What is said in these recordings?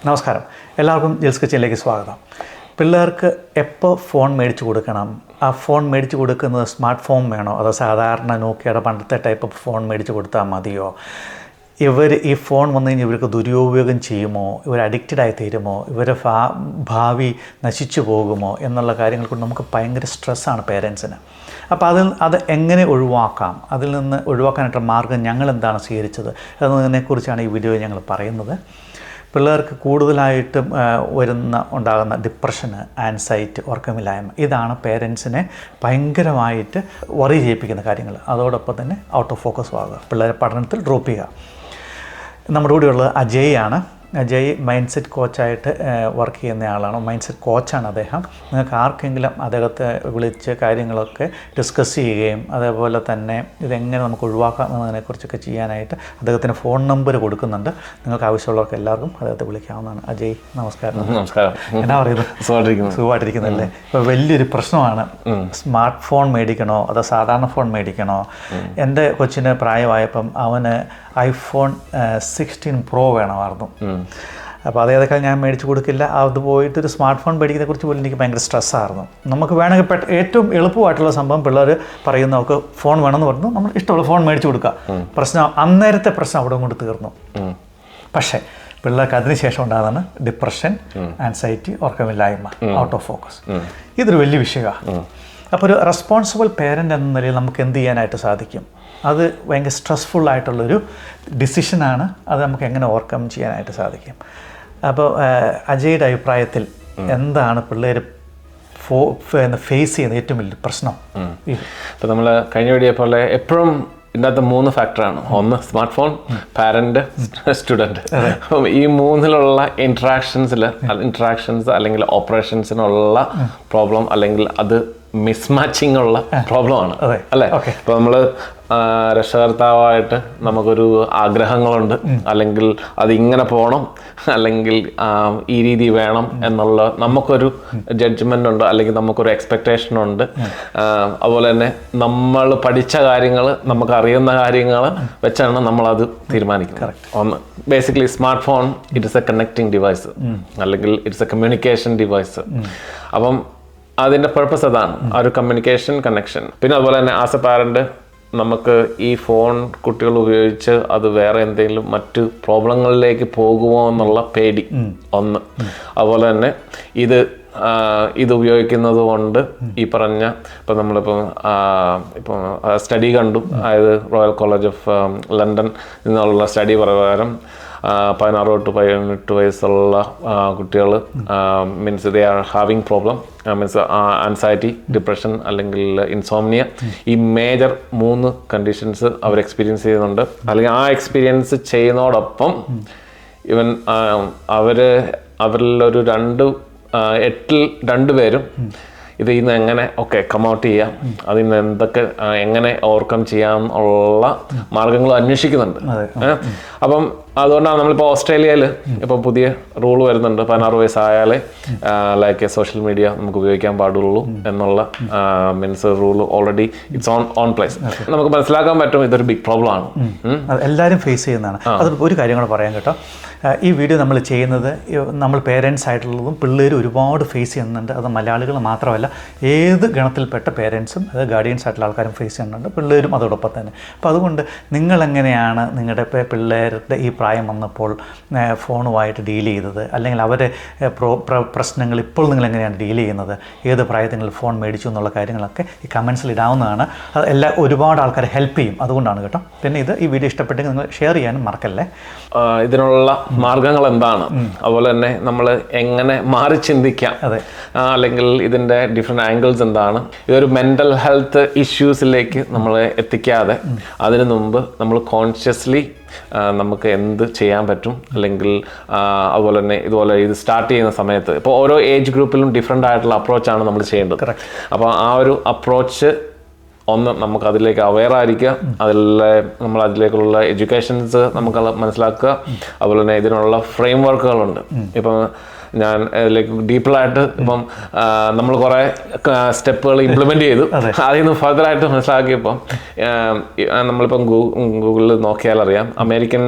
നമസ്കാരം, എല്ലാവർക്കും ജിൽസ് കിച്ചണിലേക്ക് സ്വാഗതം. പിള്ളേർക്ക് എപ്പോൾ ഫോൺ മേടിച്ച് കൊടുക്കണം? ആ ഫോൺ മേടിച്ച് കൊടുക്കുന്നത് സ്മാർട്ട് ഫോൺ വേണോ, അതോ സാധാരണ നോക്കിയുടെ പണ്ടത്തെ ടൈപ്പ് ഫോൺ മേടിച്ച് കൊടുത്താൽ മതിയോ? ഇവർ ഈ ഫോൺ വന്നു കഴിഞ്ഞാൽ ഇവർക്ക് ദുരുപയോഗം ചെയ്യുമോ, ഇവർ അഡിക്റ്റഡായി തീരുമോ, ഇവരുടെ ഭാവി നശിച്ചു പോകുമോ എന്നുള്ള കാര്യങ്ങൾ കൊണ്ട് നമുക്ക് ഭയങ്കര സ്ട്രെസ്സാണ് പേരൻസിന്. അപ്പോൾ അത് എങ്ങനെ ഒഴിവാക്കാം, അതിൽ നിന്ന് ഒഴിവാക്കാനായിട്ടുള്ള മാർഗ്ഗം ഞങ്ങൾ എന്താണ് സ്വീകരിച്ചത് എന്നതിനെക്കുറിച്ചാണ് ഈ വീഡിയോ ഞങ്ങൾ പറയുന്നത്. പിള്ളേർക്ക് കൂടുതലായിട്ടും ഉണ്ടാകുന്ന ഡിപ്രഷന്, ആൻസൈറ്റി, ഉറക്കമില്ലായ്മ, ഇതാണ് പേരൻസിനെ ഭയങ്കരമായിട്ട് വറി ചെയ്യിപ്പിക്കുന്ന കാര്യങ്ങൾ. അതോടൊപ്പം തന്നെ ഔട്ട് ഓഫ് ഫോക്കസ് ആകുക, പിള്ളേരെ പഠനത്തിൽ ഡ്രോപ്പ് ചെയ്യുക. നമ്മുടെ കൂടെയുള്ളത് അജയ് ആണ്. അജയ് മൈൻഡ് സെറ്റ് കോച്ചായിട്ട് വർക്ക് ചെയ്യുന്ന ആളാണ്. മൈൻഡ് സെറ്റ് കോച്ചാണ് അദ്ദേഹം. നിങ്ങൾക്ക് ആർക്കെങ്കിലും അദ്ദേഹത്തെ വിളിച്ച് കാര്യങ്ങളൊക്കെ ഡിസ്കസ് ചെയ്യുകയും അതേപോലെ തന്നെ ഇതെങ്ങനെ നമുക്ക് ഒഴിവാക്കാം എന്നതിനെക്കുറിച്ചൊക്കെ ചെയ്യാനായിട്ട് അദ്ദേഹത്തിന് ഫോൺ നമ്പർ കൊടുക്കുന്നുണ്ട്. നിങ്ങൾക്ക് ആവശ്യമുള്ളവർക്ക് എല്ലാവർക്കും അദ്ദേഹത്തെ വിളിക്കാവുന്നതാണ്. അജയ്, നമസ്കാരം. നമസ്കാരം. എന്നാ പറയുന്നത്? സുഖമായിട്ടിരിക്കുന്നല്ലേ? ഇപ്പോൾ വലിയൊരു പ്രശ്നമാണ്, സ്മാർട്ട് ഫോൺ മേടിക്കണോ അതോ സാധാരണ ഫോൺ മേടിക്കണോ? എൻ്റെ കൊച്ചിന് പ്രായമായപ്പം അവന് iPhone 16 Pro വേണമായിരുന്നു. അപ്പോൾ അതേതൊക്കെ ഞാൻ മേടിച്ച് കൊടുക്കില്ല. അത് പോയിട്ടൊരു സ്മാർട്ട് ഫോൺ മേടിക്കുന്നതിനെക്കുറിച്ച് പോലും എനിക്ക് ഭയങ്കര സ്ട്രെസ്സായിരുന്നു. നമുക്ക് വേണമെങ്കിൽ ഏറ്റവും എളുപ്പമായിട്ടുള്ള സംഭവം, പിള്ളേർ പറയുന്നവർക്ക് ഫോൺ വേണമെന്ന് പറഞ്ഞു നമ്മൾ ഇഷ്ടമുള്ള ഫോൺ മേടിച്ച് കൊടുക്കുക. അന്നേരത്തെ പ്രശ്നം അവിടെ കൊണ്ട് തീർന്നു. പക്ഷേ പിള്ളേർക്ക് അതിനുശേഷം ഉണ്ടാകുന്നതാണ് ഡിപ്രഷൻ, ആൻസൈറ്റി, ഉറക്കമില്ലായ്മ, ഔട്ട് ഓഫ് ഫോക്കസ്. ഇതൊരു വലിയ വിഷയമാണ്. അപ്പോൾ ഒരു റെസ്പോൺസിബിൾ പേരൻ്റ് എന്ന നിലയിൽ നമുക്ക് എന്ത് ചെയ്യാനായിട്ട് സാധിക്കും? അത് ഭയങ്കര സ്ട്രെസ്ഫുള്ളായിട്ടുള്ളൊരു ഡിസിഷനാണ്. അത് നമുക്ക് എങ്ങനെ ഓവർകം ചെയ്യാനായിട്ട് സാധിക്കും? അപ്പോൾ അജയുടെ അഭിപ്രായത്തിൽ എന്താണ് പിള്ളേർ ഫേസ് ചെയ്യുന്ന ഏറ്റവും വലിയ പ്രശ്നം? ഇപ്പോൾ നമ്മൾ കഴിഞ്ഞ വീഡിയോ പോലെ എപ്പോഴും ഇതിനകത്ത് 3 ഫാക്ടറാണ്. ഒന്ന് സ്മാർട്ട് ഫോൺ, പാരന്റ്, സ്റ്റുഡൻറ്റ്. അപ്പം ഈ മൂന്നിലുള്ള ഇൻട്രാക്ഷൻസ് അല്ലെങ്കിൽ ഓപ്പറേഷൻസിനുള്ള പ്രോബ്ലം, അല്ലെങ്കിൽ അത് മിസ്മാച്ചിങ് ഉള്ള പ്രോബ്ലമാണ് അല്ലേ? ഇപ്പോൾ നമ്മൾ രക്ഷകർത്താവായിട്ട് നമുക്കൊരു ആഗ്രഹങ്ങളുണ്ട്, അല്ലെങ്കിൽ അതിങ്ങനെ പോകണം, അല്ലെങ്കിൽ ഈ രീതി വേണം എന്നുള്ള നമുക്കൊരു ജഡ്ജ്മെൻ്റ് ഉണ്ട്, അല്ലെങ്കിൽ നമുക്കൊരു എക്സ്പെക്റ്റേഷൻ ഉണ്ട്. അതുപോലെ തന്നെ നമ്മൾ പഠിച്ച കാര്യങ്ങൾ, നമുക്ക് അറിയുന്ന കാര്യങ്ങൾ വെച്ചാണ് നമ്മളത് തീരുമാനിക്കുന്നത്. ഒന്ന് basically smart phone it's A connecting device, അല്ലെങ്കിൽ ഇറ്റ്സ് എ കമ്മ്യൂണിക്കേഷൻ ഡിവൈസ്. അപ്പം അതിൻ്റെ പർപ്പസ് അതാണ്, ആ ഒരു കമ്മ്യൂണിക്കേഷൻ, കണക്ഷൻ. പിന്നെ അതുപോലെ തന്നെ ആസ് എ പാരന്റ് നമുക്ക് ഈ ഫോൺ കുട്ടികൾ ഉപയോഗിച്ച് അത് വേറെ എന്തെങ്കിലും മറ്റ് പ്രോബ്ലങ്ങളിലേക്ക് പോകുമോ എന്നുള്ള പേടി ഒന്ന്. അതുപോലെ തന്നെ ഇത് ഉപയോഗിക്കുന്നത് കൊണ്ട് ഈ പറഞ്ഞ ഇപ്പം നമ്മളിപ്പം സ്റ്റഡി കണ്ടു, അതായത് റോയൽ കോളേജ് ഓഫ് ലണ്ടൻ നിന്നുള്ള സ്റ്റഡി പ്രകാരം 16 to 18 വയസ്സുള്ള കുട്ടികൾ means they are having problem, means anxiety, depression അല്ലെങ്കിൽ ഇൻസോംനിയ. ഈ മേജർ 3 കണ്ടീഷൻസ് അവർ എക്സ്പീരിയൻസ് ചെയ്യുന്നുണ്ട്. അല്ലെങ്കിൽ ആ എക്സ്പീരിയൻസ് ചെയ്യുന്നതോടൊപ്പം ഇവൻ അവരിലൊരു 8ൽ 2 പേരും ഇതിൽ എങ്ങനെ കം ഔട്ട് ചെയ്യാം, അതിന് എന്തൊക്കെ എങ്ങനെ ഓവർകം ചെയ്യാനുള്ള മാർഗങ്ങൾ അന്വേഷിക്കുന്നുണ്ട്. അപ്പം അതുകൊണ്ടാണ് നമ്മളിപ്പോൾ ഓസ്ട്രേലിയയിൽ ഇപ്പോൾ പുതിയ റൂൾ വരുന്നുണ്ട്, 16 വയസ്സായാലേ ലൈക്ക് സോഷ്യൽ മീഡിയ നമുക്ക് ഉപയോഗിക്കാൻ പാടുള്ളൂ എന്നുള്ള means rule already it's on place. നമുക്ക് മനസ്സിലാക്കാൻ പറ്റും ഇതൊരു ബിഗ് പ്രോബ്ലം ആണ്, എല്ലാവരും ഫേസ് ചെയ്യുന്നതാണ്. അത് ഒരു കാര്യം കൂടെ പറയാൻ കേട്ടോ. ഈ വീഡിയോ നമ്മൾ ചെയ്യുന്നത് നമ്മൾ പേരൻസ് ആയിട്ടുള്ളതും പിള്ളേർ ഒരുപാട് ഫേസ് ചെയ്യുന്നുണ്ട്. അത് മലയാളികൾ മാത്രമല്ല, ഏത് ഗണത്തിൽപ്പെട്ട പേരൻസും അത് ഗാർഡിയൻസ് ആയിട്ടുള്ള ആൾക്കാരും ഫേസ് ചെയ്യുന്നുണ്ട്, പിള്ളേരും അതോടൊപ്പം തന്നെ. അപ്പോൾ അതുകൊണ്ട് നിങ്ങളെങ്ങനെയാണ് നിങ്ങളുടെ പിള്ളേരുടെ ഈ പ്രായം വന്നപ്പോൾ ഫോണുമായിട്ട് ഡീൽ ചെയ്തത്, അല്ലെങ്കിൽ അവരെ പ്രശ്നങ്ങൾ ഇപ്പോൾ നിങ്ങളെങ്ങനെയാണ് ഡീൽ ചെയ്യുന്നത്, ഏത് പ്രായത്തിൽ നിങ്ങൾ ഫോൺ മേടിച്ചു എന്നുള്ള കാര്യങ്ങളൊക്കെ ഈ കമൻസിൽ ഇടാവുന്നതാണ്. അത് ഒരുപാട് ആൾക്കാരെ ഹെൽപ്പ് ചെയ്യും. അതുകൊണ്ടാണ് കേട്ടോ. പിന്നെ ഈ വീഡിയോ ഇഷ്ടപ്പെട്ടെങ്കിൽ നിങ്ങൾ ഷെയർ ചെയ്യാനും മറക്കല്ലേ. ഇതിനുള്ള മാർഗങ്ങൾ എന്താണ്, അതുപോലെ തന്നെ നമ്മൾ എങ്ങനെ മാറി ചിന്തിക്കാം, അല്ലെങ്കിൽ ഇതിൻ്റെ ഡിഫറെൻറ്റ് ആംഗിൾസ് എന്താണ്, ഇതൊരു മെൻ്റൽ ഹെൽത്ത് ഇഷ്യൂസിലേക്ക് നമ്മൾ എത്തിക്കാതെ അതിനു മുമ്പ് നമ്മൾ കോൺഷ്യസ്ലി നമുക്ക് എന്ത് ചെയ്യാൻ പറ്റും, അല്ലെങ്കിൽ അതുപോലെ തന്നെ ഇത് സ്റ്റാർട്ട് ചെയ്യുന്ന സമയത്ത് ഇപ്പോൾ ഓരോ ഏജ് ഗ്രൂപ്പിലും ഡിഫറെൻ്റ് ആയിട്ടുള്ള അപ്രോച്ചാണ് നമ്മൾ ചെയ്യേണ്ടത്. അപ്പോൾ ആ ഒരു അപ്രോച്ച് ഒന്ന് നമുക്ക് അതിലേക്ക് അവെയർ ആയിരിക്കുക, നമ്മൾ അതിലേക്കുള്ള എഡ്യൂക്കേഷൻസ് നമുക്ക് മനസ്സിലാക്കുക. അതുപോലെ തന്നെ ഇതിനുള്ള ഫ്രെയിം വർക്കുകളുണ്ട്. ഇപ്പം ഞാൻ ഇതിലേക്ക് ഡീപ്പറായിട്ട് ഇപ്പം നമ്മൾ കുറേ സ്റ്റെപ്പുകൾ ഇംപ്ലിമെൻ്റ് ചെയ്തു. അതിൽ നിന്ന് ഫർദറായിട്ട് മനസ്സിലാക്കിയപ്പം നമ്മളിപ്പം ഗൂഗിളിൽ നോക്കിയാൽ അറിയാം, അമേരിക്കൻ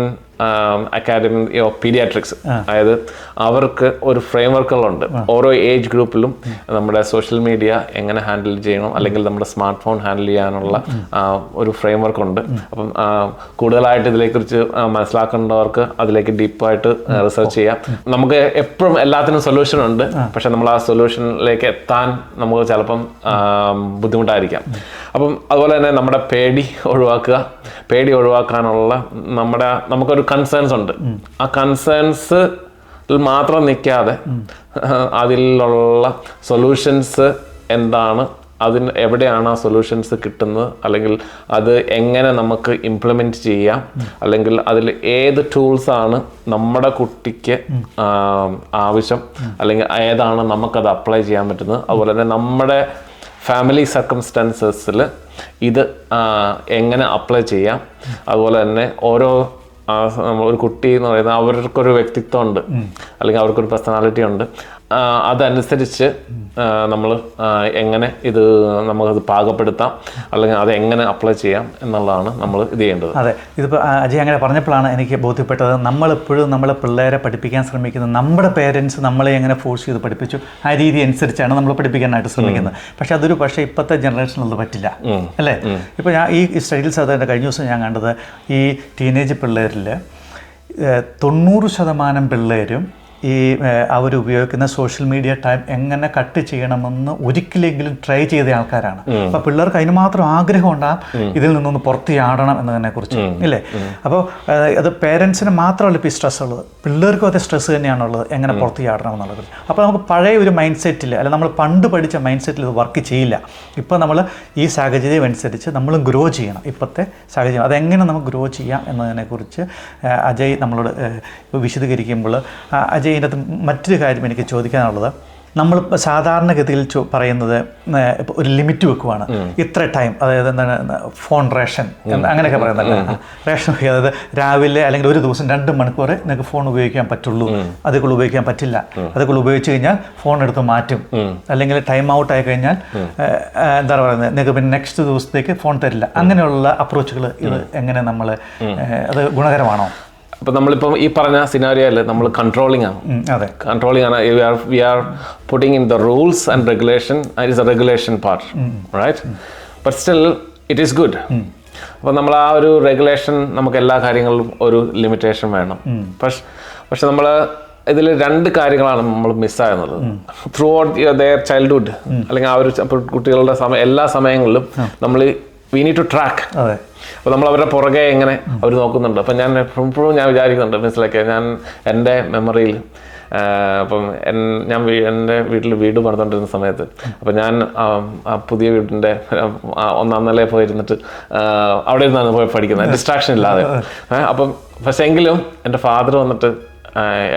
അക്കാഡമി ഓഫ് പീഡിയാട്രിക്സ്, അതായത് അവർക്ക് ഒരു ഫ്രെയിം വർക്കുകളുണ്ട്. ഓരോ ഏജ് ഗ്രൂപ്പിലും നമ്മുടെ സോഷ്യൽ മീഡിയ എങ്ങനെ ഹാൻഡിൽ ചെയ്യണം, അല്ലെങ്കിൽ നമ്മുടെ സ്മാർട്ട് ഫോൺ ഹാൻഡിൽ ചെയ്യാനുള്ള ഒരു ഫ്രെയിം വർക്ക് ഉണ്ട്. അപ്പം കൂടുതലായിട്ട് ഇതിനെക്കുറിച്ച് മനസ്സിലാക്കേണ്ടവർക്ക് അതിലേക്ക് ഡീപ്പായിട്ട് റിസർച്ച് ചെയ്യാം. നമുക്ക് എപ്പോഴും എല്ലാത്തിനും സൊല്യൂഷൻ ഉണ്ട്, പക്ഷെ നമ്മൾ ആ സൊല്യൂഷനിലേക്ക് എത്താൻ നമുക്ക് ചിലപ്പം ബുദ്ധിമുട്ടായിരിക്കാം. അപ്പം അതുപോലെ തന്നെ നമ്മുടെ പേടി ഒഴിവാക്കാനുള്ള നമുക്കൊരു കൺസേൺസ് ഉണ്ട്. ആ കൺസേൺസ് മാത്രം നിൽക്കാതെ അതിലുള്ള സൊല്യൂഷൻസ് എന്താണ്, അതിന് എവിടെയാണ് ആ സൊല്യൂഷൻസ് കിട്ടുന്നത്, അല്ലെങ്കിൽ അത് എങ്ങനെ നമുക്ക് ഇംപ്ലിമെൻറ്റ് ചെയ്യാം, അല്ലെങ്കിൽ അതിൽ ഏത് ടൂൾസാണ് നമ്മുടെ കുട്ടിക്ക് ആവശ്യം, അല്ലെങ്കിൽ ഏതാണ് നമുക്കത് അപ്ലൈ ചെയ്യാൻ പറ്റുന്നത്. അതുപോലെ തന്നെ നമ്മുടെ ഫാമിലി സർക്കംസ്റ്റാൻസസിൽ ഇത് എങ്ങനെ അപ്ലൈ ചെയ്യാം. അതുപോലെ തന്നെ ഓരോ ഒരു കുട്ടി എന്ന് പറയുന്നത് അവർക്കൊരു വ്യക്തിത്വം ഉണ്ട്, അല്ലെങ്കിൽ അവർക്കൊരു പേഴ്സണാലിറ്റി ഉണ്ട്. അതനുസരിച്ച് നമ്മൾ എങ്ങനെ നമുക്കത് പാകപ്പെടുത്താം, അല്ലെങ്കിൽ അത് എങ്ങനെ അപ്ലൈ ചെയ്യാം എന്നുള്ളതാണ് നമ്മൾ ഇത് ചെയ്യേണ്ടത്. അതെ, ഇതിപ്പോൾ അജയ് അങ്ങനെ പറഞ്ഞപ്പോഴാണ് എനിക്ക് ബോധ്യപ്പെട്ടത്, നമ്മളെപ്പോഴും നമ്മളെ പിള്ളേരെ പഠിപ്പിക്കാൻ ശ്രമിക്കുന്നത് നമ്മുടെ പേരൻസ് നമ്മളെ എങ്ങനെ ഫോഴ്സ് ചെയ്ത് പഠിപ്പിച്ചു ആ രീതി അനുസരിച്ചാണ് നമ്മൾ പഠിപ്പിക്കാനായിട്ട് ശ്രമിക്കുന്നത്. പക്ഷേ ഇപ്പോഴത്തെ ജനറേഷനിൽ അത് പറ്റില്ല, അല്ലേ? ഇപ്പോൾ ഞാൻ ഈ സ്റ്റഡിയിൽസ് അത് കഴിഞ്ഞ ദിവസം ഞാൻ കണ്ടത്, ഈ ടീനേജ് പിള്ളേരിൽ 90% പിള്ളേരും ഈ അവരുപയോഗിക്കുന്ന സോഷ്യൽ മീഡിയ ടൈം എങ്ങനെ കട്ട് ചെയ്യണമെന്ന് ഒരിക്കലെങ്കിലും ട്രൈ ചെയ്ത ആൾക്കാരാണ്. അപ്പോൾ പിള്ളേർക്ക് അതിന് മാത്രം ആഗ്രഹം ഉണ്ടാകും ഇതിൽ നിന്നൊന്ന് പുറത്ത് ചാടണം എന്നതിനെ കുറിച്ച്, ഇല്ലേ? അപ്പോൾ അത് പേരൻസിന് മാത്രമല്ല ഇപ്പോൾ ഈ സ്ട്രെസ് ഉള്ളത്, പിള്ളേർക്കും അതേ സ്ട്രെസ് തന്നെയാണുള്ളത്, എങ്ങനെ പുറത്ത് ചാടണം എന്നുള്ളത്. അപ്പോൾ നമുക്ക് പഴയ ഒരു മൈൻഡ് സെറ്റിൽ, അല്ല നമ്മൾ പണ്ട് പഠിച്ച മൈൻഡ് സെറ്റിൽ ഇത് വർക്ക് ചെയ്യില്ല. ഇപ്പോൾ നമ്മൾ ഈ സാഹചര്യം അനുസരിച്ച് നമ്മളും ഗ്രോ ചെയ്യണം. ഇപ്പോഴത്തെ സാഹചര്യം അതെങ്ങനെ നമുക്ക് ഗ്രോ ചെയ്യാം എന്നതിനെക്കുറിച്ച് അജയ് നമ്മളോട് വിശദീകരിക്കുമ്പോൾ, അജയ് ഇതിനകത്ത് മറ്റൊരു കാര്യം എനിക്ക് ചോദിക്കാനുള്ളത്, നമ്മൾ സാധാരണഗതിയിൽ പറയുന്നത് ഇപ്പോൾ ഒരു ലിമിറ്റ് വെക്കുവാണ്, ഇത്ര ടൈം, അതായത് എന്താണ് ഫോൺ റേഷൻ അങ്ങനെയൊക്കെ പറയുന്നല്ലേ, റേഷൻ, അതായത് രാവിലെ അല്ലെങ്കിൽ ഒരു ദിവസം 2 മണിക്കൂർ നിങ്ങൾക്ക് ഫോൺ ഉപയോഗിക്കാൻ പറ്റുള്ളൂ, അതുകൾ ഉപയോഗിക്കാൻ പറ്റില്ല, അതുകൾ ഉപയോഗിച്ച് കഴിഞ്ഞാൽ ഫോൺ എടുത്ത് മാറ്റും, അല്ലെങ്കിൽ ടൈം ഔട്ട് ആയി കഴിഞ്ഞാൽ എന്താണ് പറയുന്നത്, നിങ്ങൾക്ക് പിന്നെ നെക്സ്റ്റ് ദിവസത്തേക്ക് ഫോൺ തരില്ല. അങ്ങനെയുള്ള അപ്രോച്ചുകൾ ഇത് എങ്ങനെ നമ്മൾ അത് ഗുണകരമാണോ? അപ്പോൾ നമ്മളിപ്പം ഈ പറഞ്ഞ സിനാരിയോയിൽ നമ്മൾ കൺട്രോളിംഗ് ആണ്. We are putting in the rules and regulation. It is a regulation part, right? But still it is good. അപ്പോൾ നമ്മൾ ആ ഒരു റെഗുലേഷൻ, നമുക്ക് എല്ലാ കാര്യങ്ങളിലും ഒരു ലിമിറ്റേഷൻ വേണം. പക്ഷെ നമ്മൾ ഇതിൽ 2 കാര്യങ്ങളാണ് നമ്മൾ മിസ്സാകുന്നത്. ത്രൂ ഔട്ട് ദെയർ ചൈൽഡ്ഹുഡ്, അല്ലെങ്കിൽ ആ ഒരു കുട്ടികളുടെ എല്ലാ സമയങ്ങളിലും നമ്മൾ വി നീഡ് ടു ട്രാക്ക്. അപ്പോൾ നമ്മൾ അവരുടെ പുറകെ എങ്ങനെ അവർ നോക്കുന്നുണ്ട്. അപ്പം ഞാൻ എപ്പോഴും വിചാരിക്കുന്നുണ്ട്, മനസ്സിലാക്കിയ ഞാൻ എൻ്റെ മെമ്മറിയിൽ, അപ്പം എൻ്റെ വീട് പണിതുകൊണ്ടിരുന്ന സമയത്ത്, അപ്പം ഞാൻ പുതിയ വീടിൻ്റെ 1ാം നിലയിൽ പോയിരുന്നിട്ട് അവിടെ ഇരുന്നാണ് പോയി പഠിക്കുന്നത്, ഡിസ്ട്രാക്ഷൻ ഇല്ലാതെ. അപ്പം പക്ഷേ എങ്കിലും എൻ്റെ ഫാദർ വന്നിട്ട്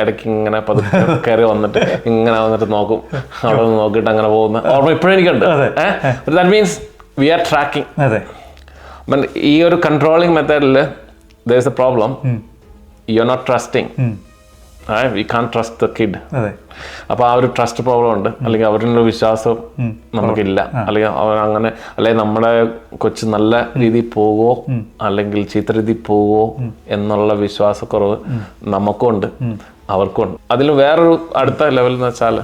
ഇടയ്ക്ക് ഇങ്ങനെ പതുക്കെ കയറി വന്നിട്ട് ഇങ്ങനെ വന്നിട്ട് നോക്കും, അവിടെ നിന്ന് നോക്കിയിട്ട് അങ്ങനെ പോകുന്ന ഓർമ്മ ഇപ്പോഴും എനിക്കുണ്ട്. That means we are tracking. ഈ ഒരു കൺട്രോളിങ് മെത്തേഡിൽ there is a problem. You're not trusting. We can't trust the kid. അപ്പോൾ ആ ഒരു ട്രസ്റ്റ് പ്രോബ്ലം ഉണ്ട്, അല്ലെങ്കിൽ അവരുടെ വിശ്വാസം നമുക്കില്ല, അല്ലെങ്കിൽ അങ്ങനെ, അല്ലെങ്കിൽ നമ്മുടെ കൊച്ച് നല്ല രീതിയിൽ പോവോ അല്ലെങ്കിൽ ചീത്ത രീതിയിൽ പോവോ എന്നുള്ള വിശ്വാസക്കുറവ് നമുക്കും ഉണ്ട്, അവർക്കും ഉണ്ട്. അതിൽ വേറൊരു അടുത്ത ലെവൽ എന്ന് വെച്ചാൽ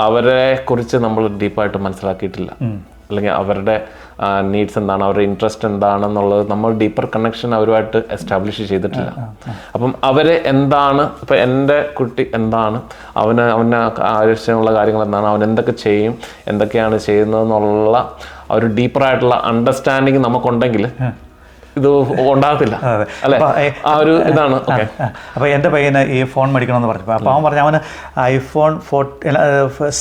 അവരെ കുറിച്ച് നമ്മൾ ഡീപ്പായിട്ട് മനസ്സിലാക്കിയിട്ടില്ല, അല്ലെങ്കിൽ അവരുടെ നീഡ്സ് എന്താണ്, അവരുടെ ഇൻട്രസ്റ്റ് എന്താണെന്നുള്ളത് നമ്മൾ ഡീപ്പർ കണക്ഷൻ അവരുമായിട്ട് എസ്റ്റാബ്ലിഷ് ചെയ്തിട്ടില്ല. അപ്പം അവരെ എന്താണ്, ഇപ്പം എൻ്റെ കുട്ടി എന്താണ്, അവന് ആവശ്യമുള്ള കാര്യങ്ങൾ എന്താണ്, അവൻ എന്തൊക്കെ ചെയ്യും, എന്തൊക്കെയാണ് ചെയ്യുന്നതെന്നുള്ള ഒരു ഡീപ്പറായിട്ടുള്ള അണ്ടർസ്റ്റാൻഡിങ് നമുക്കുണ്ടെങ്കിൽ ഇത് ഉണ്ടാകത്തില്ല, അല്ലേ? ആ ഒരു ഇതാണ്. അപ്പോൾ എൻ്റെ പയ്യന് ഈ ഫോൺ മേടിക്കണമെന്ന് പറഞ്ഞപ്പോൾ, അപ്പോൾ അവൻ പറഞ്ഞു അവന് iPhone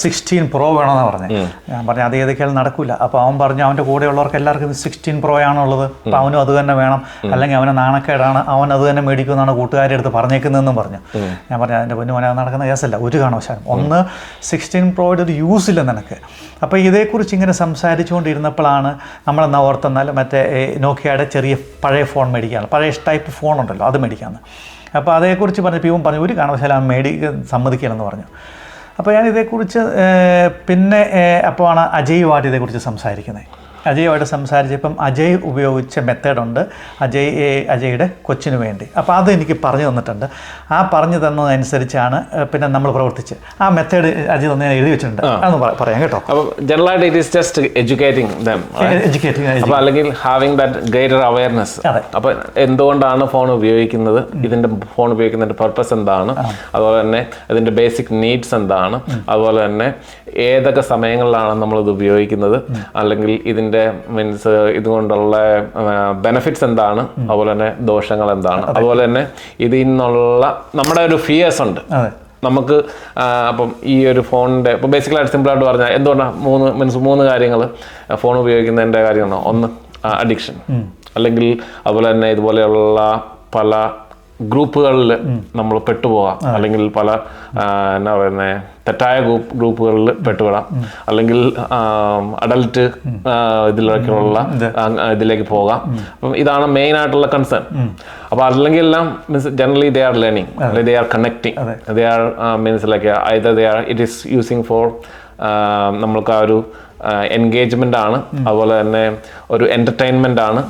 16 Pro വേണമെന്നാണ് പറഞ്ഞത്. ഞാൻ പറഞ്ഞു അത് ഏതൊക്കെയാലും നടക്കില്ല. അപ്പോൾ അവൻ പറഞ്ഞു അവൻ്റെ കൂടെയുള്ളവർക്ക് എല്ലാവർക്കും 16 Pro ആണുള്ളത്, അപ്പോൾ അവനും അത് തന്നെ വേണം, അല്ലെങ്കിൽ അവന് നാണക്കേടാണ്, അവൻ അത് തന്നെ മേടിക്കുമെന്നാണ് കൂട്ടുകാരുടെ അടുത്ത് പറഞ്ഞേക്കുന്നതെന്നും പറഞ്ഞു. ഞാൻ പറഞ്ഞു അതിൻ്റെ പൊന്നു മോനെ നടക്കുന്ന കേസല്ല ഒരു കാരണവശാലും. ഒന്ന് 16 Proയുടെ ഒരു യൂസ് ഇല്ല നിനക്ക്. അപ്പോൾ ഇതേക്കുറിച്ച് ഇങ്ങനെ സംസാരിച്ചുകൊണ്ടിരുന്നപ്പോഴാണ് നമ്മളെന്നാ ഓർത്തെന്നാൽ മറ്റേ നോക്കിയയുടെ ചെറിയ പഴയ ഫോൺ മേടിക്കുകയാണ്, പഴയ ടൈപ്പ് ഫോണുണ്ടല്ലോ അത് മേടിക്കാമെന്ന്. അപ്പോൾ അതേക്കുറിച്ച് പറഞ്ഞപ്പോൾ ഇവൻ പറഞ്ഞു ഒരു കാരണവശാലും അവൻ സമ്മതിക്കില്ലെന്ന് പറഞ്ഞു. അപ്പോൾ ഞാൻ ഇതേക്കുറിച്ച് പിന്നെ അപ്പോഴാണ് അജയുമായിട്ട് ഇതേക്കുറിച്ച് സംസാരിക്കുന്നത്. അജയുമായിട്ട് സംസാരിച്ചപ്പം അജയ് ഉപയോഗിച്ച മെത്തേഡുണ്ട് അജയുടെ കൊച്ചിന് വേണ്ടി. അപ്പോൾ അത് എനിക്ക് പറഞ്ഞു തന്നിട്ടുണ്ട്. ആ പറഞ്ഞു തന്നതനുസരിച്ചാണ് പിന്നെ നമ്മൾ പ്രവർത്തിച്ച് ആ മെത്തേഡ് അജയ് തന്നെ എഴുതി വെച്ചിട്ടുണ്ട്. അതൊന്ന് പറയാം കേട്ടോ. അപ്പോൾ ജനറലായിട്ട് it is just educating them, അപ്പോൾ അല്ലെങ്കിൽ ഹാവിങ് ദാറ്റ് ഗ്രേറ്റർ അവയർനെസ്. അപ്പോൾ എന്തുകൊണ്ടാണ് ഫോൺ ഉപയോഗിക്കുന്നത്, ഇതിൻ്റെ ഫോൺ ഉപയോഗിക്കുന്നതിൻ്റെ പർപ്പസ് എന്താണ്, അതുപോലെ തന്നെ ഇതിൻ്റെ ബേസിക് നീഡ്സ് എന്താണ്, അതുപോലെ തന്നെ ഏതൊക്കെ സമയങ്ങളിലാണ് നമ്മളിത് ഉപയോഗിക്കുന്നത്, അല്ലെങ്കിൽ ഇതിൻ്റെ മീൻസ് ഇതുകൊണ്ടുള്ള ബെനിഫിറ്റ്സ് എന്താണ്, അതുപോലെ തന്നെ ദോഷങ്ങൾ എന്താണ്, അതുപോലെ തന്നെ ഇതിൽ നിന്നുള്ള നമ്മുടെ ഒരു ഫിയേഴ്സ് ഉണ്ട് നമുക്ക്. അപ്പം ഈ ഒരു ഫോണിൻ്റെ ഇപ്പോൾ ബേസിക്കലായിട്ട് സിമ്പിളായിട്ട് പറഞ്ഞാൽ എന്തുകൊണ്ടാണ് മൂന്ന് കാര്യങ്ങൾ ഫോൺ ഉപയോഗിക്കുന്നതിൻ്റെ കാര്യമാണോ. ഒന്ന് അഡിക്ഷൻ, അല്ലെങ്കിൽ അതുപോലെ തന്നെ ഇതുപോലെയുള്ള പല ഗ്രൂപ്പുകളിൽ നമ്മൾ പെട്ടുപോകാം, അല്ലെങ്കിൽ പല എന്നാ പറയുന്നത് തെറ്റായ ഗ്രൂപ്പുകളിൽ പെട്ടുവിടാം, അല്ലെങ്കിൽ അഡൽട്ട് ഇതിലേക്ക് പോകാം. അപ്പം ഇതാണ് മെയിൻ ആയിട്ടുള്ള കൺസേൺ. അപ്പോൾ അല്ലെങ്കിൽ എല്ലാം means generally they are learning, they are connecting, they are means like either they are it is using four നമ്മൾക്ക് ആ ഒരു എൻഗേജ്മെൻ്റ് ആണ്, അതുപോലെ തന്നെ ഒരു എൻ്റർടൈൻമെൻ്റ് ആണ്,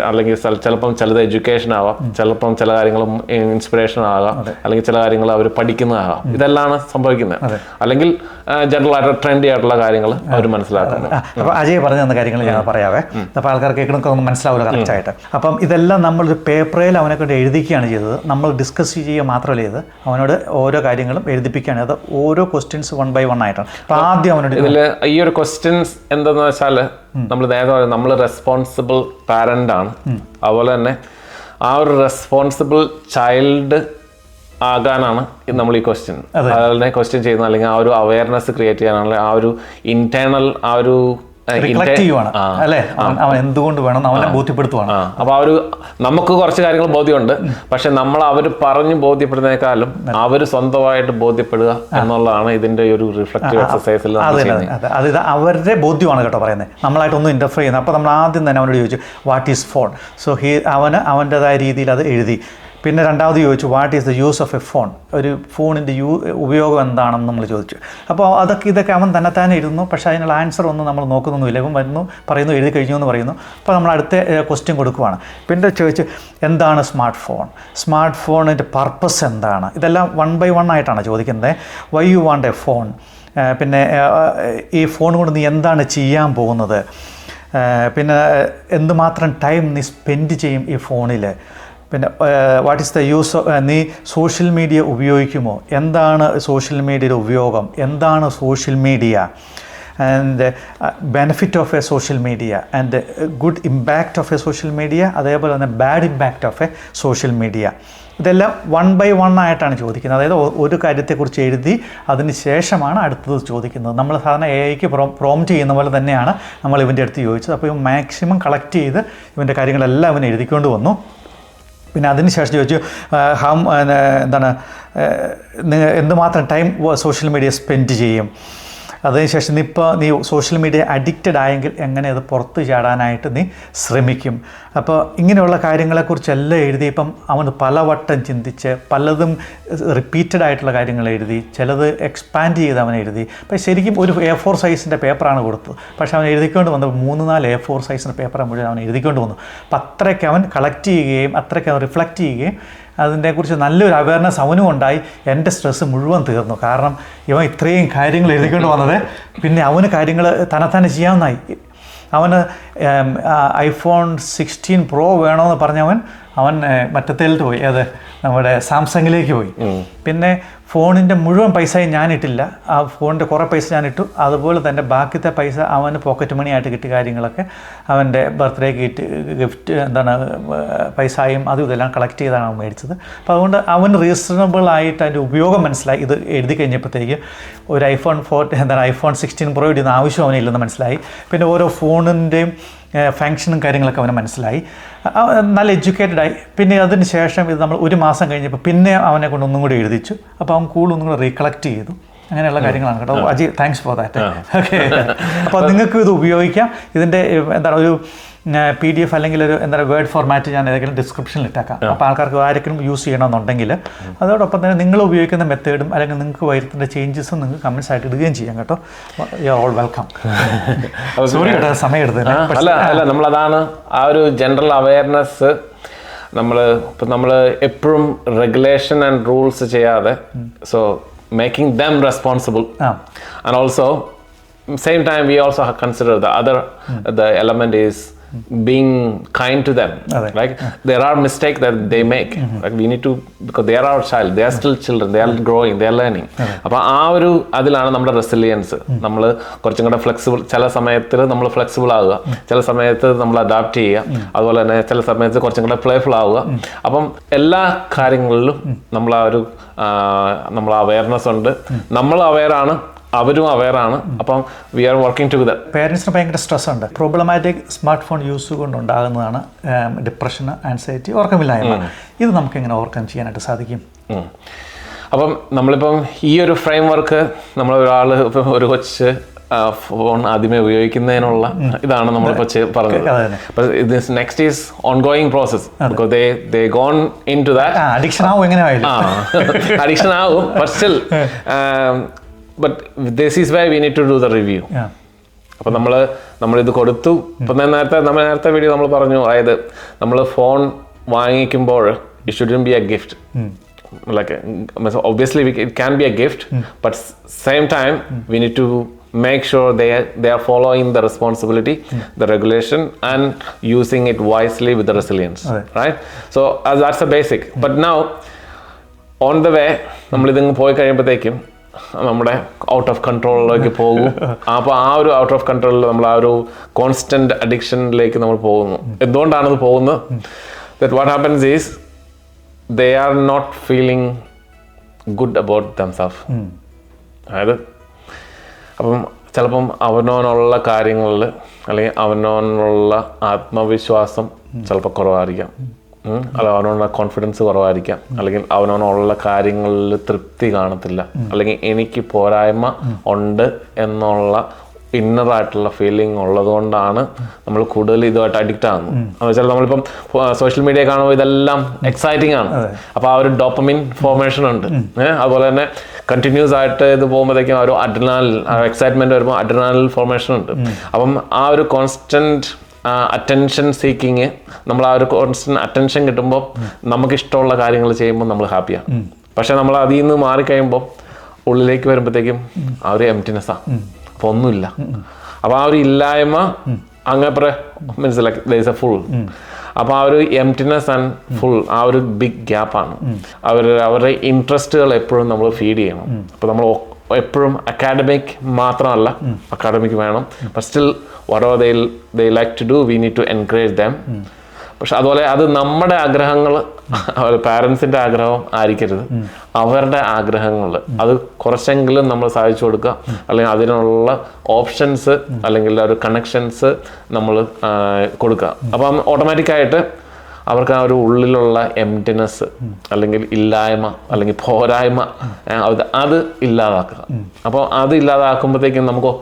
അല്ലെങ്കിൽ ചിലപ്പം ചിലത് എഡ്യൂക്കേഷൻ ആവാം, ചിലപ്പം ചില കാര്യങ്ങൾ ഇൻസ്പിറേഷൻ ആകാം, അല്ലെങ്കിൽ ചില കാര്യങ്ങൾ അവർ പഠിക്കുന്നതാകാം. ഇതെല്ലാം സംഭവിക്കുന്നത്. അല്ലെങ്കിൽ ജനറൽ ആയിട്ട് ട്രെൻഡി ആയിട്ടുള്ള കാര്യങ്ങൾ അവർ മനസ്സിലാക്കുന്നു. അപ്പോൾ അജയ് പറഞ്ഞു തന്ന കാര്യങ്ങൾ ഞാൻ പറയാവേ. അപ്പോൾ ആൾക്കാർ കേൾക്കണമൊക്കെ ഒന്നും മനസ്സിലാവില്ല കറക്റ്റായിട്ട്. അപ്പം ഇതെല്ലാം നമ്മളൊരു പേപ്പറിൽ അവനെ കൊണ്ട് എഴുതിക്കുകയാണ് ചെയ്തത്. നമ്മൾ ഡിസ്കസ് ചെയ്യുക മാത്രമല്ല ചെയ്ത് അവനോട് ഓരോ കാര്യങ്ങളും എഴുതിപ്പിക്കുകയാണ്. അത് ഓരോ ക്വസ്റ്റ്യൻസ് 1 by 1 ആയിട്ടാണ്. അപ്പോൾ ആദ്യം അവനോട് ഇതിൽ ഈ ഒരു ക്വസ്റ്റ്യൻസ് എന്താന്ന് വെച്ചാൽ നമ്മൾ നേരത്തെ പറയുന്നത് നമ്മൾ റെസ്പോൺസിബിൾ പാരന്റ് ആണ്. അതുപോലെ തന്നെ ആ ഒരു റെസ്പോൺസിബിൾ ചൈൽഡ് ആകാനാണ് നമ്മൾ ഈ ക്വസ്റ്റ്യൻ അതുപോലെ ക്വസ്റ്റ്യൻ ചെയ്യുന്നത്, അല്ലെങ്കിൽ ആ ഒരു അവയർനെസ് ക്രിയേറ്റ് ചെയ്യാനുള്ള ആ ഒരു ഇന്റേണൽ ആ ഒരു അല്ലേ അവൻ എന്തുകൊണ്ട് വേണം അവനെ ബോധ്യപ്പെടുത്തുവാണ്. അപ്പൊ ആ ഒരു നമുക്ക് കുറച്ച് കാര്യങ്ങൾ ബോധ്യമുണ്ട്, പക്ഷെ നമ്മൾ അവർ പറഞ്ഞു ബോധ്യപ്പെടുന്നതിനേക്കാളും അവർ സ്വന്തമായിട്ട് ബോധ്യപ്പെടുക എന്നുള്ളതാണ് ഇതിന്റെ ഒരു റിഫ്ലക്റ്റീവ് എക്സസൈസിൽ. അത് അവരുടെ ബോധ്യമാണ് കേട്ടോ പറയുന്നത്, നമ്മളായിട്ടൊന്നും ഇന്റർഫിയർ ചെയ്യുന്നത്. അപ്പോൾ നമ്മൾ ആദ്യം തന്നെ അവനോട് ചോദിച്ചു വാട്ട് ഈസ് ഫോൺ. സോ അവന് അവൻ്റെതായ രീതിയിൽ അത് എഴുതി. പിന്നെ രണ്ടാമത് ചോദിച്ചു what is the use of A phone, ഒരു ഫോണിൻ്റെ ഉപയോഗം എന്താണെന്ന് നമ്മൾ ചോദിച്ചു. അപ്പോൾ ഇതൊക്കെ അവൻ തന്നെത്താനെ എഴുതുന്നു, പക്ഷേ അതിനുള്ള ആൻസർ ഒന്നും നമ്മൾ നോക്കുന്നൊന്നുമില്ല. ഇവൻ വരുന്നു പറയുന്നു എഴുതി കഴിഞ്ഞു എന്ന് പറയുന്നു. അപ്പോൾ നമ്മൾ അടുത്ത ക്വസ്റ്റ്യൻ കൊടുക്കുവാണ്. പിന്നെ ചോദിച്ചു എന്താണ് സ്മാർട്ട് ഫോണിൻ്റെ പർപ്പസ് എന്താണ്. ഇതെല്ലാം 1 by 1 ആയിട്ടാണ് ചോദിക്കുന്നത്. Why you want a phone, പിന്നെ ഈ ഫോൺ കൊണ്ട് നീ എന്താണ് ചെയ്യാൻ പോകുന്നത്, പിന്നെ എന്തുമാത്രം ടൈം നീ സ്പെൻഡ് ചെയ്യും ഈ ഫോണിൽ, പിന്നെ വാട്ട് ഈസ് ദ യൂസ് നീ സോഷ്യൽ മീഡിയ ഉപയോഗിക്കുമോ, എന്താണ് സോഷ്യൽ മീഡിയയുടെ ഉപയോഗം, എന്താണ് social media, and benefit of A social media and good impact of A social media, അതേപോലെ തന്നെ bad impact of A social media. ഇതെല്ലാം 1 by 1 ആയിട്ടാണ് ചോദിക്കുന്നത്. അതായത് ഒരു കാര്യത്തെക്കുറിച്ച് എഴുതി അതിന് ശേഷമാണ് അടുത്തത് ചോദിക്കുന്നത്. നമ്മൾ സാധാരണ AI-ക്ക് പ്രോംപ്റ്റ് ചെയ്യുന്ന പോലെ തന്നെയാണ് നമ്മൾ ഇവൻ്റെ അടുത്ത് ചോദിച്ചത്. അപ്പോൾ ഇവൻ മാക്സിമം കളക്ട് ചെയ്ത് ഇവൻ്റെ കാര്യങ്ങളെല്ലാം ഇവൻ എഴുതിക്കൊണ്ട് വന്നു. പിന്നെ അതിനുശേഷം ചോദിച്ചു എന്താണ് എന്തുമാത്രം ടൈം സോഷ്യൽ മീഡിയ സ്പെൻഡ് ചെയ്യും, അതിനുശേഷം നീ സോഷ്യൽ മീഡിയ അഡിക്റ്റഡ് ആയെങ്കിൽ എങ്ങനെ അത് പുറത്ത് ചാടാനായിട്ട് നീ ശ്രമിക്കും. അപ്പോൾ ഇങ്ങനെയുള്ള കാര്യങ്ങളെക്കുറിച്ചെല്ലാം എഴുതിയപ്പം അവൻ പലവട്ടം ചിന്തിച്ച് പലതും റിപ്പീറ്റഡ് ആയിട്ടുള്ള കാര്യങ്ങൾ എഴുതി, ചിലത് എക്സ്പാൻഡ് ചെയ്ത് അവൻ എഴുതി. അപ്പോൾ ശരിക്കും ഒരു A4 സൈസിൻ്റെ പേപ്പറാണ് കൊടുത്തത്, പക്ഷേ അവൻ എഴുതിക്കൊണ്ട് വന്നത് 3-4 A4 സൈസിൻ്റെ പേപ്പർ മുഴുവൻ അവൻ എഴുതിക്കൊണ്ട് വന്നു. അപ്പോൾ അത്രയ്ക്ക് അവൻ കളക്ട് ചെയ്യുകയും അത്രയ്ക്ക് അവൻ റിഫ്ലക്റ്റ് ചെയ്യുകയും അതിനെക്കുറിച്ച് നല്ലൊരു അവയർനെസ് അവനും ഉണ്ടായി. എൻ്റെ സ്ട്രെസ്സ് മുഴുവൻ തീർന്നു. കാരണം ഇവൻ ഇത്രയും കാര്യങ്ങൾ എഴുതിക്കൊണ്ട് വന്നത് പിന്നെ അവന് കാര്യങ്ങൾ തന്നെത്താനെ ചെയ്യാവുന്നതായി. അവന് iPhone 16 Pro വേണമെന്ന് പറഞ്ഞവൻ മറ്റത്തേലിട്ട് പോയി, അത് നമ്മുടെ സാംസങ്ങിലേക്ക് പോയി. പിന്നെ ഫോണിൻ്റെ മുഴുവൻ പൈസയും ഞാനിട്ടില്ല, ആ ഫോണിൻ്റെ കുറേ പൈസ ഞാനിട്ടു. അതുപോലെ തന്നെ ബാക്കിത്തെ പൈസ അവന് പോക്കറ്റ് മണി ആയിട്ട് കിട്ടിയ കാര്യങ്ങളൊക്കെ അവൻ്റെ ബർത്ത്ഡേക്ക് ഗിഫ്റ്റ് പൈസയും ഇതെല്ലാം കളക്ട് ചെയ്താണ് അവൻ മേടിച്ചത്. അപ്പോൾ അതുകൊണ്ട് അവന് റീസണബിൾ ആയിട്ട് അതിൻ്റെ ഉപയോഗം മനസ്സിലായി. ഇത് എഴുതി കഴിഞ്ഞപ്പോഴത്തേക്ക് ഒരു iPhone 16 Pro ഇടുന്ന ആവശ്യം അവനില്ലെന്ന് മനസ്സിലായി. പിന്നെ ഓരോ ഫോണിൻ്റെയും ഫങ്ഷനും കാര്യങ്ങളൊക്കെ അവന് മനസ്സിലായി. നല്ല എഡ്യൂക്കേറ്റഡായി. പിന്നെ അതിന് ശേഷം ഇത് നമ്മൾ 1 മാസം കഴിഞ്ഞപ്പോൾ പിന്നെ അവനെ കൊണ്ട് ഒന്നും കൂടി എഴുതിച്ചു. അപ്പോൾ അവൻ ഒന്നും കൂടി റീകളക്ട് ചെയ്തു. അങ്ങനെയുള്ള കാര്യങ്ങളാണ് കേട്ടോ. Aji thanks for that. Okay, അപ്പോൾ നിങ്ങൾക്ക് ഇത് ഉപയോഗിക്കാം. ഇതിൻ്റെ ഒരു PDF അല്ലെങ്കിൽ ഒരു എന്താ പറയുക വേർഡ് ഫോർമാറ്റ് ഞാൻ ഏതെങ്കിലും ഡിസ്ക്രിപ്ഷനിൽ ഇട്ടേക്കാം. അപ്പോൾ ആൾക്കാർക്ക് ആരെങ്കിലും യൂസ് ചെയ്യണമെന്നുണ്ടെങ്കിൽ അതോടൊപ്പം തന്നെ നിങ്ങൾ ഉപയോഗിക്കുന്ന മെത്തേഡും അല്ലെങ്കിൽ നിങ്ങൾക്ക് വരുത്തേണ്ട ചേഞ്ചസും നിങ്ങൾക്ക് കമൻസ് ആയിട്ട് ഇടുകയും ചെയ്യാം കേട്ടോ. You are all welcome. Sorry കേട്ടോ സമയം എടുത്തത്. അല്ല നമ്മളതാണ് ആ ഒരു ജനറൽ അവയർനെസ് നമ്മൾ എപ്പോഴും റെഗുലേഷൻ ആൻഡ് റൂൾസ് ചെയ്യാതെ so making them responsible and also same time we also have consider the element is being kind to them. Like there are mistakes that they make. Like we need to, because they are our child, they are still children, they are growing, they are learning. അപ്പോൾ ആ ഒരു അതിലാണ് നമ്മുടെ resilience. നമ്മൾ കുറച്ചും കൂടെ flexible, ചില സമയത്ത് നമ്മൾ ഫ്ലെക്സിബിൾ ആവുക, ചില സമയത്ത് നമ്മൾ അഡാപ്റ്റ് ചെയ്യുക, അതുപോലെ തന്നെ ചില സമയത്ത് കുറച്ചും കൂടെ പ്ലേഫുൾ ആവുക. അപ്പം എല്ലാ കാര്യങ്ങളിലും നമ്മൾ ആ ഒരു നമ്മൾ അവയർനെസ് ഉണ്ട്, നമ്മൾ അവെയറാണ്, അവരും അവെയറാണ്. അപ്പം വി ആർ വർക്കിംഗ് ടുഗദർ. പേരൻസിന് ഭയങ്കര സ്ട്രെസ് ഉണ്ട്. പ്രോബ്ലമാറ്റിക് സ്മാർട്ട് ഫോൺ യൂസ് കൊണ്ടുണ്ടാകുന്നതാണ് ഡിപ്രഷൻ, ആൻസൈറ്റി, ഉറക്കമില്ലായ്മ. ഇത് നമുക്ക് എങ്ങനെ ഓവർകം ചെയ്യാനായിട്ട് സാധിക്കും? അപ്പം നമ്മളിപ്പം ഈ ഒരു ഫ്രെയിം വർക്ക് നമ്മളൊരാൾ ഇപ്പം ഒരു കൊച്ച് ഫോൺ ആദ്യമേ ഉപയോഗിക്കുന്നതിനുള്ള ഇതാണ് നമ്മളിപ്പോൾ പറഞ്ഞത്. Next is ongoing process. They gone in to that. Addiction ആവും, എങ്ങനെയായാലും അഡിക്ഷൻ ആവും. But still but this is why we need to do the review. അപ്പോൾ നമ്മളിത് കൊടുത്തു. ഇപ്പം നേരത്തെ വീഡിയോ നമ്മൾ പറഞ്ഞു, അതായത് നമ്മൾ ഫോൺ വാങ്ങിക്കുമ്പോൾ it shouldn't be a gift. Like obviously it can be a gift, but same time we need to make sure they are following the responsibility, the regulation, and using it wisely with the resilience. Right? So that's the basic. But now on the way നമ്മളിതിങ്ങ് പോയി കഴിയുമ്പോഴത്തേക്കും നമ്മുടെ out of കൺട്രോളിലേക്ക് പോകും. അപ്പോൾ ആ ഒരു out of കൺട്രോളിൽ നമ്മൾ ആ ഒരു കോൺസ്റ്റന്റ് അഡിക്ഷനിലേക്ക് നമ്മൾ പോകുന്നു. എന്തുകൊണ്ടാണത് പോകുന്നത്? That what happens is they are not feeling good about themself. അതായത് അപ്പം ചിലപ്പം അവനോനുള്ള കാര്യങ്ങളിൽ അല്ലെങ്കിൽ അവനോനുള്ള ആത്മവിശ്വാസം ചിലപ്പോൾ കുറവായിരിക്കാം, അല്ല അവനോടുള്ള കോൺഫിഡൻസ് കുറവായിരിക്കാം, അല്ലെങ്കിൽ അവനോടുള്ള കാര്യങ്ങളിൽ തൃപ്തി കാണത്തില്ല, അല്ലെങ്കിൽ എനിക്ക് പോരായ്മ ഉണ്ട് എന്നുള്ള ഇന്നറായിട്ടുള്ള ഫീലിംഗ് ഉള്ളത് കൊണ്ടാണ് നമ്മൾ കൂടുതൽ ഇതുമായിട്ട് അഡിക്റ്റ് ആകുന്നത്. എന്ന് വെച്ചാൽ നമ്മളിപ്പം സോഷ്യൽ മീഡിയ കാണുമ്പോൾ ഇതെല്ലാം എക്സൈറ്റിംഗ് ആണ്. അപ്പോൾ ആ ഒരു ഡോപ്പമിൻ ഫോർമേഷൻ ഉണ്ട്. അതുപോലെ തന്നെ കണ്ടിന്യൂസ് ആയിട്ട് ഇത് പോകുമ്പോഴത്തേക്കും ആ ഒരു അഡ്രിനാലിൻ, എക്സൈറ്റ്മെന്റ് വരുമ്പോൾ അഡ്രിനാലിൻ ഫോർമേഷൻ ഉണ്ട്. അപ്പം ആ ഒരു കോൺസ്റ്റന്റ് അറ്റൻഷൻ സീക്കിങ്, നമ്മൾ ആ ഒരു കോൺസ്റ്റന്റ് അറ്റൻഷൻ കിട്ടുമ്പോൾ നമുക്കിഷ്ടമുള്ള കാര്യങ്ങൾ ചെയ്യുമ്പോൾ നമ്മൾ ഹാപ്പിയാണ്. പക്ഷെ നമ്മൾ അതിൽ നിന്ന് മാറിക്കഴിയുമ്പോൾ ഉള്ളിലേക്ക് വരുമ്പോഴത്തേക്കും ആ ഒരു എംപ്റ്റിനെസ്സാണ്. അപ്പോൾ ഒന്നുമില്ല. അപ്പോൾ ആ ഒരു ഇല്ലായ്മ അങ്ങനെ means like there is a full. അപ്പോൾ ആ ഒരു എംപ്റ്റിനെസ് ആൻഡ് ഫുൾ, ആ ഒരു ബിഗ് ഗ്യാപ്പാണ്. അവരുടെ ഇൻട്രസ്റ്റുകൾ എപ്പോഴും നമ്മൾ ഫീഡ് ചെയ്യണം. അപ്പോൾ നമ്മൾ എപ്പോഴും അക്കാഡമിക് മാത്രമല്ല, അക്കാഡമിക് വേണം, but still whatever they like to do, we need to encourage them. പക്ഷെ അതുപോലെ അത് നമ്മുടെ ആഗ്രഹങ്ങൾ, പാരൻസിൻ്റെ ആഗ്രഹം ആയിരിക്കരുത്, അവരുടെ ആഗ്രഹങ്ങൾ അത് കുറച്ചെങ്കിലും നമ്മൾ സാധിച്ചു കൊടുക്കുക, അല്ലെങ്കിൽ അതിനുള്ള ഓപ്ഷൻസ് അല്ലെങ്കിൽ ഒരു കണക്ഷൻസ് നമ്മൾ കൊടുക്കുക. അപ്പം ഓട്ടോമാറ്റിക്കായിട്ട് അവർക്ക് ആ ഒരു ഉള്ളിലുള്ള എംപ്റ്റിനെസ് അല്ലെങ്കിൽ ഇല്ലായ്മ അല്ലെങ്കിൽ പോരായ്മ അത് ഇല്ലാതാക്കുക. അപ്പോൾ അത് ഇല്ലാതാക്കുമ്പോഴത്തേക്കും നമുക്ക്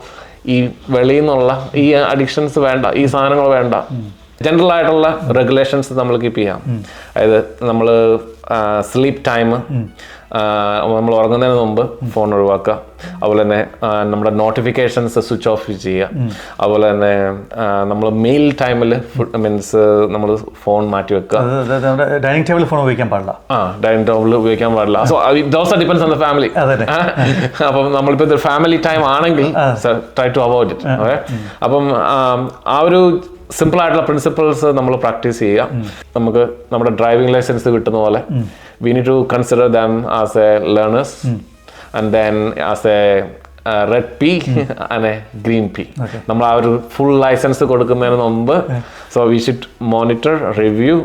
ഈ വെളിയിൽ നിന്നുള്ള ഈ അഡിക്ഷൻസ് വേണ്ട, ഈ സാധനങ്ങൾ വേണ്ട. ജനറൽ ആയിട്ടുള്ള റെഗുലേഷൻസ് നമ്മൾ കീപ്പ് ചെയ്യാം. അതായത് നമ്മൾ സ്ലീപ്പ് ടൈം, നമ്മൾ ഉറങ്ങുന്നതിന് മുമ്പ് ഫോൺ ഒഴിവാക്കുക. അതുപോലെ തന്നെ നമ്മുടെ നോട്ടിഫിക്കേഷൻസ് സ്വിച്ച് ഓഫ് ചെയ്യുക. അതുപോലെ തന്നെ നമ്മൾ മീൽ ടൈമിൽ മീൻസ് നമ്മൾ ഫോൺ മാറ്റി വെക്കുക. ഡൈനിങ് ടേബിളിൽ ഫോൺ ഉപയോഗിക്കാൻ പാടില്ല. ഡൈനിങ് ടേബിളിൽ ഉപയോഗിക്കാൻ പാടില്ല. So those depends on the family. അപ്പം നമ്മളിപ്പോൾ ഇത് ഫാമിലി ടൈം ആണെങ്കിൽ try to avoid it. Okay, അപ്പം ആ ഒരു സിമ്പിൾ ആയിട്ടുള്ള പ്രിൻസിപ്പിൾസ് നമ്മൾ പ്രാക്ടീസ് ചെയ്യുക. നമുക്ക് നമ്മുടെ ഡ്രൈവിംഗ് ലൈസൻസ് കിട്ടുന്ന പോലെ we need to consider them as a learners and then as a red P and a green P. നമ്മൾ ആ ഒരു ഫുൾ ലൈസൻസ് കൊടുക്കുന്നതിന് മുമ്പ് so we should monitor, review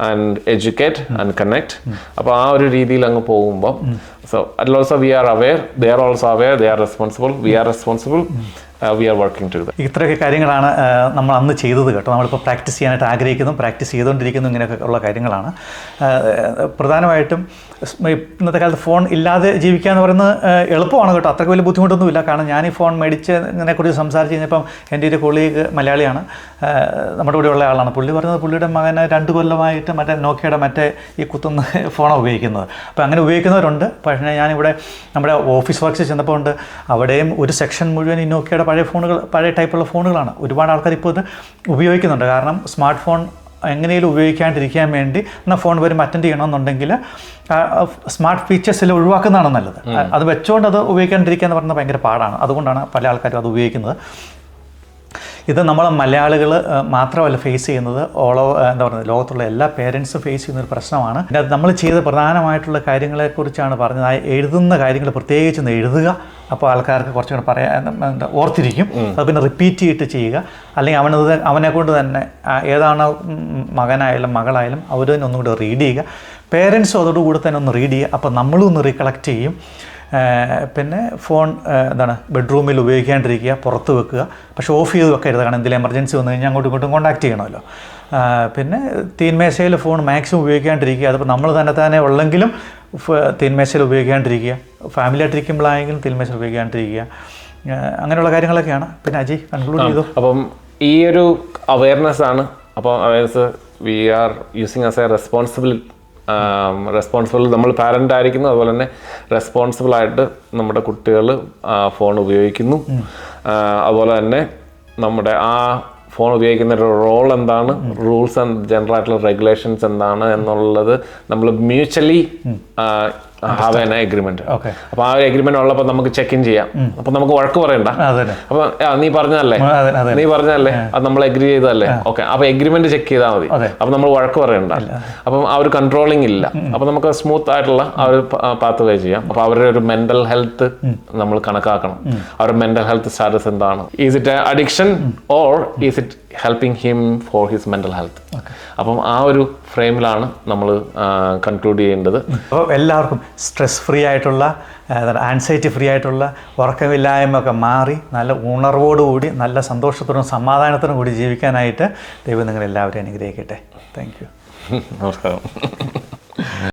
and educate and connect. അപ്പോൾ ആ ഒരു രീതിയിൽ അങ്ങ് പോകുമ്പോൾ സോ അതിൽ also we are aware, they are also aware, they are responsible, we are responsible, we are working together. ഇത്രയൊക്കെ കാര്യങ്ങളാണ് നമ്മൾ അന്ന് ചെയ്തത് കേട്ടോ. നമ്മളിപ്പോൾ പ്രാക്ടീസ് ചെയ്യാനായിട്ട് ആഗ്രഹിക്കുന്നു, പ്രാക്ടീസ് ചെയ്തുകൊണ്ടിരിക്കുന്നു, ഇങ്ങനെയൊക്കെ ഉള്ള കാര്യങ്ങളാണ്. പ്രധാനമായിട്ടും ഇന്നത്തെ കാലത്ത് ഫോൺ ഇല്ലാതെ ജീവിക്കുക എന്ന് പറയുന്നത് എളുപ്പമാണ് കേട്ടോ, അത്രയ്ക്ക് വലിയ ബുദ്ധിമുട്ടൊന്നുമില്ല. കാരണം ഞാൻ ഈ ഫോൺ മേടിച്ചതിനെക്കുറിച്ച് സംസാരിച്ച് കഴിഞ്ഞപ്പം എൻ്റെ ഒരു കൊളീഗ് മലയാളിയാണ്, നമ്മുടെ കൂടെ ഉള്ള ആളാണ്. പുള്ളി പറഞ്ഞത് പുള്ളിയുടെ മകന് 2 കൊല്ലമായിട്ട് മറ്റേ നോക്കിയയുടെ മറ്റേ ഈ കുത്തുന്ന ഫോണാണ് ഉപയോഗിക്കുന്നത്. അപ്പോൾ അങ്ങനെ ഉപയോഗിക്കുന്നവരുണ്ട്. പക്ഷേ ഞാനിവിടെ നമ്മുടെ ഓഫീസ് വർക്ക്സ് ചെന്നപ്പോൾ ഉണ്ട്, അവിടെയും ഒരു സെക്ഷൻ മുഴുവൻ ഈ നോക്കിയയുടെ പഴയ ടൈപ്പുള്ള ഫോണുകളാണ്. ഒരുപാട് ആൾക്കാർ ഇപ്പോൾ ഇത് ഉപയോഗിക്കുന്നുണ്ട്. കാരണം സ്മാർട്ട് ഫോൺ എങ്ങനെയും ഉപയോഗിക്കാണ്ടിരിക്കാൻ വേണ്ടി എന്നാൽ ഫോൺ വരുമ്പോൾ അറ്റൻഡ് ചെയ്യണമെന്നുണ്ടെങ്കിൽ സ്മാർട്ട് ഫീച്ചേഴ്സിൽ ഒഴിവാക്കുന്നതാണ് നല്ലത്. അത് വെച്ചുകൊണ്ട് അത് ഉപയോഗിക്കാണ്ടിരിക്കുക എന്ന് പറയുന്നത് ഭയങ്കര പാടാണ്. അതുകൊണ്ടാണ് പല ആൾക്കാരും അത് ഉപയോഗിക്കുന്നത്. ഇത് നമ്മൾ മലയാളികൾ മാത്രമല്ല ഫേസ് ചെയ്യുന്നത്, എന്താ പറയുക, ലോകത്തുള്ള എല്ലാ പേരൻസും ഫേസ് ചെയ്യുന്നൊരു പ്രശ്നമാണ്. പിന്നെ അത് നമ്മൾ ചെയ്ത പ്രധാനമായിട്ടുള്ള കാര്യങ്ങളെക്കുറിച്ചാണ് പറഞ്ഞത്. ആ എഴുതുന്ന കാര്യങ്ങൾ പ്രത്യേകിച്ച് എഴുതുക. അപ്പോൾ ആൾക്കാർക്ക് കുറച്ചും കൂടെ ഓർത്തിരിക്കും. അത് പിന്നെ റിപ്പീറ്റ് ചെയ്തിട്ട് ചെയ്യുക. അല്ലെങ്കിൽ അവനെ കൊണ്ട് തന്നെ ഏതാണ് മകനായാലും മകളായാലും അവർ തന്നെ ഒന്നുകൂടി റീഡ് ചെയ്യുക. പേരൻസും അതോടുകൂടി തന്നെ ഒന്ന് റീഡ് ചെയ്യുക. അപ്പോൾ നമ്മളും ഒന്ന് റീകളക്ട് ചെയ്യും. പിന്നെ ഫോൺ ബെഡ്റൂമിൽ ഉപയോഗിക്കാണ്ടിരിക്കുക, പുറത്ത് വെക്കുക. പക്ഷേ ഓഫ് ചെയ്ത് വെക്കരുത്. കാരണം എന്തെങ്കിലും എമർജൻസി വന്നു കഴിഞ്ഞാൽ അങ്ങോട്ടും ഇങ്ങോട്ടും കോൺടാക്ട് ചെയ്യണമല്ലോ. പിന്നെ തീന്മേശയിൽ ഫോൺ മാക്സിമം ഉപയോഗിക്കാണ്ടിരിക്കുക. അതിപ്പോൾ നമ്മൾ തന്നെ ഉള്ളെങ്കിലും തീന്മേശയിൽ ഉപയോഗിക്കാണ്ടിരിക്കുക. ഫാമിലി ആയിട്ടിരിക്കുമ്പോഴാണെങ്കിലും തീന്മേശയിൽ ഉപയോഗിക്കാണ്ടിരിക്കുക. അങ്ങനെയുള്ള കാര്യങ്ങളൊക്കെയാണ്. പിന്നെ അജി കൺക്ലൂഡ് ചെയ്തു. അപ്പം ഈ ഒരു അവയർനെസ് ആണ്. അപ്പോൾ awareness we are using as a responsible നമ്മൾ പാരൻ്റ് ആയിരിക്കുന്നു. അതുപോലെ തന്നെ റെസ്പോൺസിബിളായിട്ട് നമ്മുടെ കുട്ടികൾ ഫോൺ ഉപയോഗിക്കുന്നു. അതുപോലെ തന്നെ നമ്മുടെ ആ ഫോൺ ഉപയോഗിക്കുന്ന ഒരു റോൾ എന്താണ്, റൂൾസ് ആൻഡ് ജനറൽ ആയിട്ടുള്ള റെഗുലേഷൻസ് എന്താണ് എന്നുള്ളത് നമ്മൾ മ്യൂച്വലി ഹാവ് ആൻ എഗ്രിമെന്റ്. അപ്പൊ ആ ഒരു എഗ്രിമെന്റ് ഉള്ളപ്പോൾ നമുക്ക് ചെക്ക് ഇൻ ചെയ്യാം. അപ്പൊ നമുക്ക് വഴക്ക് പറയണ്ട. അപ്പൊ നീ പറഞ്ഞല്ലേ അത് നമ്മൾ എഗ്രി ചെയ്തതല്ലേ, ഓക്കെ. അപ്പൊ എഗ്രിമെന്റ് ചെക്ക് ചെയ്താൽ മതി. അപ്പൊ നമ്മൾ വഴക്ക് പറയണ്ട. അപ്പം ആ ഒരു കൺട്രോളിങ് ഇല്ല. അപ്പൊ നമുക്ക് സ്മൂത്ത് ആയിട്ടുള്ള ആ ഒരു പാത്ത് വേ ചെയ്യാം. അപ്പൊ അവരുടെ ഒരു മെന്റൽ ഹെൽത്ത് നമ്മൾ കണക്കാക്കണം. അവരുടെ മെന്റൽ ഹെൽത്ത് സ്റ്റാറ്റസ് എന്താണ്, is it addiction or is it helping him for his mental health. അപ്പം ആ ഒരു ഫ്രെയിമിലാണ് നമ്മൾ കൺക്ലൂഡ് ചെയ്യേണ്ടത്. അപ്പോൾ എല്ലാവർക്കും സ്ട്രെസ് ഫ്രീ ആയിട്ടുള്ള, ആൻസൈറ്റി ഫ്രീ ആയിട്ടുള്ള, ഉറക്കമില്ലായ്മയൊക്കെ മാറി നല്ല ഉണർവോടുകൂടി നല്ല സന്തോഷത്തോടും സമാധാനത്തോടും കൂടി ജീവിക്കാനായിട്ട് ദൈവം നിങ്ങളെല്ലാവരെയും അനുഗ്രഹിക്കട്ടെ. Thank you. നമസ്കാരം.